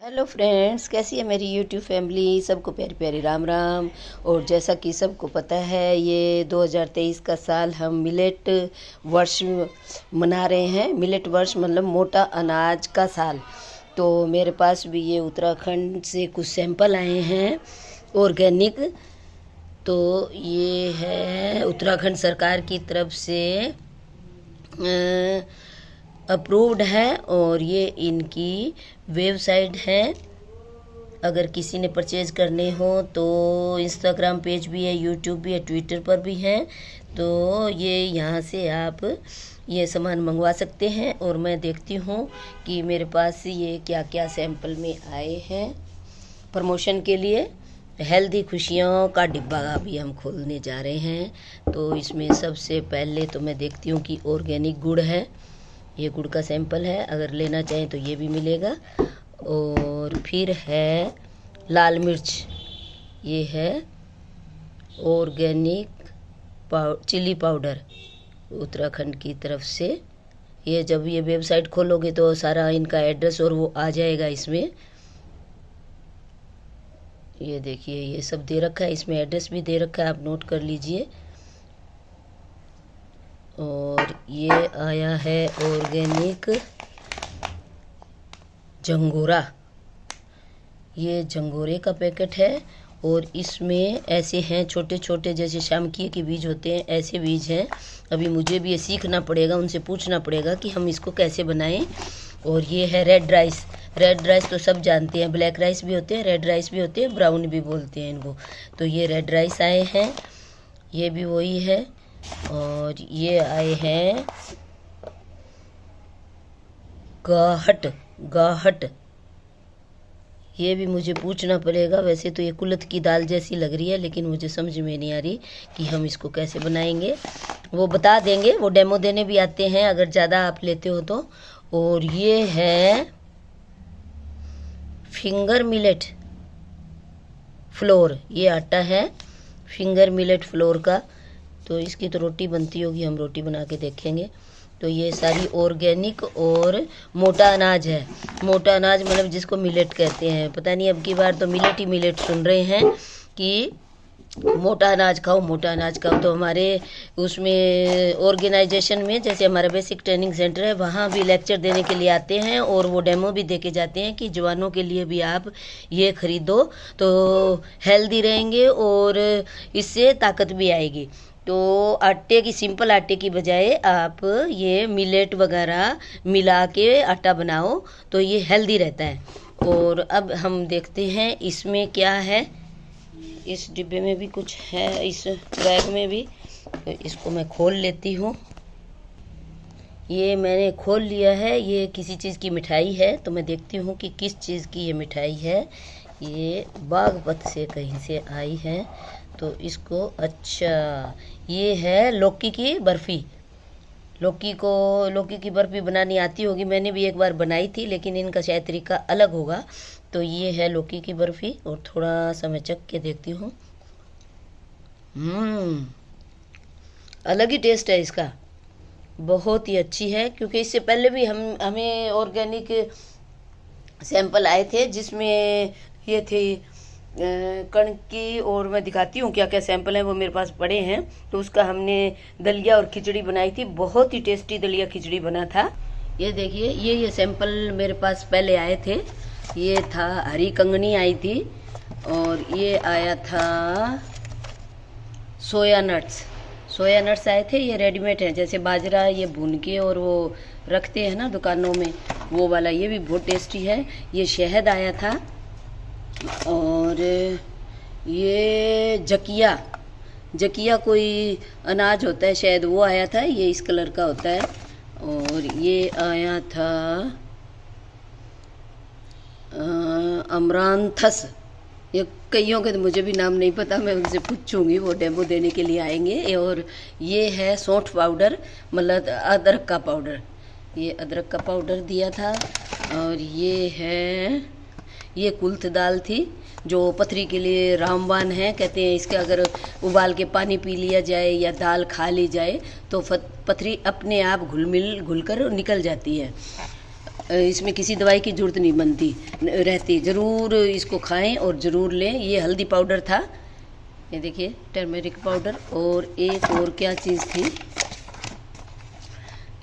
Hello friends, कैसी है मेरी यूट्यूब फैमिली। सबको प्यारी प्यारी राम राम। और जैसा कि सबको पता है, ये 2023 का साल हम मिलेट वर्ष मना रहे हैं। मिलेट वर्ष मतलब मोटा अनाज का साल। तो मेरे पास भी ये उत्तराखंड से कुछ सैंपल आए हैं ऑर्गेनिक। तो ये है उत्तराखंड सरकार की तरफ से अप्रूव्ड है और ये इनकी वेबसाइट है। अगर किसी ने परचेज़ करने हो तो इंस्टाग्राम पेज भी है, यूट्यूब भी है, ट्विटर पर भी है। तो ये यहाँ से आप ये सामान मंगवा सकते हैं। और मैं देखती हूँ कि मेरे पास ये क्या क्या सैंपल में आए हैं प्रमोशन के लिए। हेल्दी खुशियों का डिब्बा भी हम खोलने जा रहे हैं। तो इसमें सबसे पहले तो मैं देखती हूँ कि ऑर्गेनिक गुड़ है। ये गुड़ का सैंपल है, अगर लेना चाहें तो ये भी मिलेगा। और फिर है लाल मिर्च, ये है ऑर्गेनिक चिली पाउडर उत्तराखंड की तरफ से। ये जब ये वेबसाइट खोलोगे तो सारा इनका एड्रेस और वो आ जाएगा इसमें। ये देखिए, ये सब दे रखा है, इसमें एड्रेस भी दे रखा है, आप नोट कर लीजिए। और ये आया है ऑर्गेनिक जंगोरा, ये जंगोरे का पैकेट है। और इसमें ऐसे हैं छोटे छोटे, जैसे शामकी के बीज होते हैं, ऐसे बीज हैं। अभी मुझे भी ये सीखना पड़ेगा, उनसे पूछना पड़ेगा कि हम इसको कैसे बनाएं। और ये है रेड राइस। रेड राइस तो सब जानते हैं, ब्लैक राइस भी होते हैं, रेड राइस भी होते हैं, ब्राउन भी बोलते हैं इनको। तो ये रेड राइस आए हैं, ये भी वही है। और ये आए हैं गाहट, ये भी मुझे पूछना पड़ेगा। वैसे तो ये कुलथ की दाल जैसी लग रही है, लेकिन मुझे समझ में नहीं आ रही कि हम इसको कैसे बनाएंगे। वो बता देंगे, वो डेमो देने भी आते हैं अगर ज़्यादा आप लेते हो तो। और ये है फिंगर मिलेट फ्लोर, ये आटा है फिंगर मिलेट फ्लोर का। तो इसकी तो रोटी बनती होगी, हम रोटी बना के देखेंगे। तो ये सारी ऑर्गेनिक और मोटा अनाज है। मोटा अनाज मतलब जिसको मिलेट कहते हैं। पता नहीं अब की बार तो मिलेट ही मिलेट सुन रहे हैं कि मोटा अनाज खाओ, मोटा अनाज खाओ। तो हमारे उसमें ऑर्गेनाइजेशन में, जैसे हमारा बेसिक ट्रेनिंग सेंटर है, वहाँ भी लेक्चर देने के लिए आते हैं और वो डेमो भी दे के जाते हैं कि जवानों के लिए भी आप ये ख़रीदो तो हेल्दी रहेंगे और इससे ताकत भी आएगी। तो आटे की, सिंपल आटे की बजाय आप ये मिलेट वगैरह मिला के आटा बनाओ तो ये हेल्दी रहता है। और अब हम देखते हैं इसमें क्या है। इस डिब्बे में भी कुछ है, इस बैग में भी। तो इसको मैं खोल लेती हूँ। ये मैंने खोल लिया है, ये किसी चीज़ की मिठाई है। तो मैं देखती हूँ कि किस चीज़ की ये मिठाई है। ये बागपत से कहीं से आई है। तो इसको, अच्छा, ये है लौकी की बर्फ़ी। लौकी की बर्फ़ी बनानी आती होगी, मैंने भी एक बार बनाई थी, लेकिन इनका शायद तरीका अलग होगा। तो ये है लौकी की बर्फ़ी और थोड़ा सा मैं चख के देखती हूँ। अलग ही टेस्ट है इसका, बहुत ही अच्छी है। क्योंकि इससे पहले भी हमें ऑर्गेनिक सैंपल आए थे जिसमें ये थे कणक की। और मैं दिखाती हूँ क्या क्या सैंपल हैं, वो मेरे पास पड़े हैं। तो उसका हमने दलिया और खिचड़ी बनाई थी, बहुत ही टेस्टी दलिया खिचड़ी बना था। ये देखिए, ये सैंपल मेरे पास पहले आए थे। ये था हरी कंगनी आई थी, और ये आया था सोया नट्स आए थे। ये रेडीमेड है, जैसे बाजरा ये भून के और वो रखते हैं ना दुकानों में, वो वाला। ये भी बहुत टेस्टी है। ये शहद आया था। और ये जकिया कोई अनाज होता है शायद, वो आया था। ये इस कलर का होता है। और ये आया था अमरांथस। ये कईयों के तो मुझे भी नाम नहीं पता, मैं उनसे पूछूंगी, वो डेमो देने के लिए आएंगे। और ये है सौंठ पाउडर, मतलब अदरक का पाउडर। ये अदरक का पाउडर दिया था। और ये है, ये कुल्थ दाल थी जो पथरी के लिए रामबाण है, कहते हैं। इसके अगर उबाल के पानी पी लिया जाए या दाल खा ली जाए तो पथरी अपने आप घुलकर निकल जाती है। इसमें किसी दवाई की ज़रूरत नहीं बनती रहती। ज़रूर इसको खाएं और ज़रूर लें। ये हल्दी पाउडर था, ये देखिए टर्मेरिक पाउडर, और एक और क्या चीज़ थी,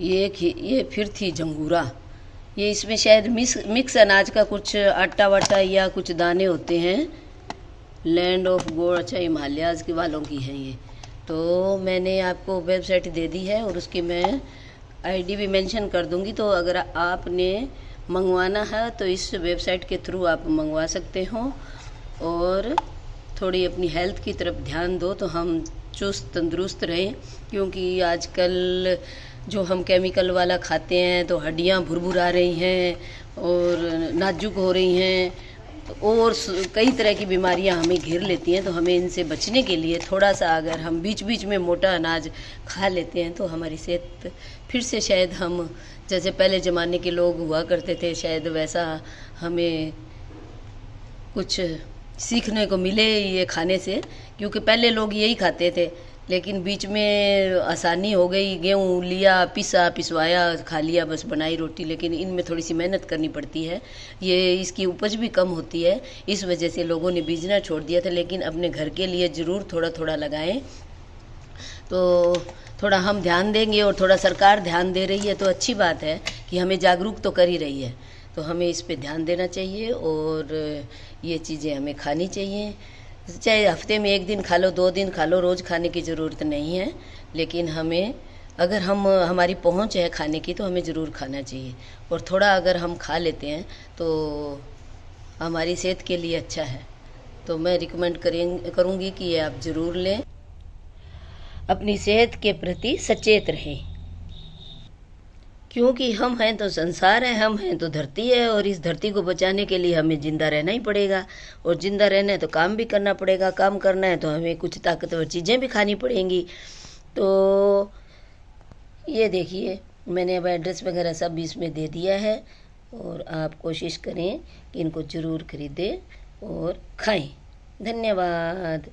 ये फिर थी जंगूरा। ये इसमें शायद मिक्स अनाज का कुछ आटा वाटा या कुछ दाने होते हैं। लैंड ऑफ गोड, अच्छा हिमालयाज के वालों की है ये। तो मैंने आपको वेबसाइट दे दी है और उसकी मैं आईडी भी मेंशन कर दूंगी। तो अगर आपने मंगवाना है तो इस वेबसाइट के थ्रू आप मंगवा सकते हो। और थोड़ी अपनी हेल्थ की तरफ ध्यान दो तो हम चुस्त तंदुरुस्त रहें, क्योंकि आजकल जो हम केमिकल वाला खाते हैं तो हड्डियां भुरभुरा रही हैं और नाजुक हो रही हैं, और कई तरह की बीमारियां हमें घेर लेती हैं। तो हमें इनसे बचने के लिए थोड़ा सा अगर हम बीच बीच में मोटा अनाज खा लेते हैं तो हमारी सेहत फिर से शायद हम जैसे पहले ज़माने के लोग हुआ करते थे, शायद वैसा हमें कुछ सीखने को मिले ये खाने से। क्योंकि पहले लोग यही खाते थे, लेकिन बीच में आसानी हो गई, गेहूँ लिया, पिसवाया, खा लिया, बस बनाई रोटी। लेकिन इनमें थोड़ी सी मेहनत करनी पड़ती है, ये इसकी उपज भी कम होती है, इस वजह से लोगों ने बीजना छोड़ दिया था। लेकिन अपने घर के लिए ज़रूर थोड़ा थोड़ा लगाएं। तो थोड़ा हम ध्यान देंगे और थोड़ा सरकार ध्यान दे रही है तो अच्छी बात है कि हमें जागरूक तो कर ही रही है। तो हमें इस पे ध्यान देना चाहिए और ये चीज़ें हमें खानी चाहिए। चाहे हफ्ते में 1 दिन खा लो, 2 दिन खा लो, रोज़ खाने की ज़रूरत नहीं है। लेकिन हमें अगर हमारी पहुंच है खाने की तो हमें ज़रूर खाना चाहिए। और थोड़ा अगर हम खा लेते हैं तो हमारी सेहत के लिए अच्छा है। तो मैं रिकमेंड करूँगी कि ये आप ज़रूर लें। अपनी सेहत के प्रति सचेत रहें, क्योंकि हम हैं तो संसार है, हम हैं तो धरती है, और इस धरती को बचाने के लिए हमें ज़िंदा रहना ही पड़ेगा। और ज़िंदा रहना है तो काम भी करना पड़ेगा, काम करना है तो हमें कुछ ताकतवर चीज़ें भी खानी पड़ेंगी। तो ये देखिए मैंने अब एड्रेस वगैरह सब इसमें दे दिया है, और आप कोशिश करें कि इनको ज़रूर खरीदें और खाएं। धन्यवाद।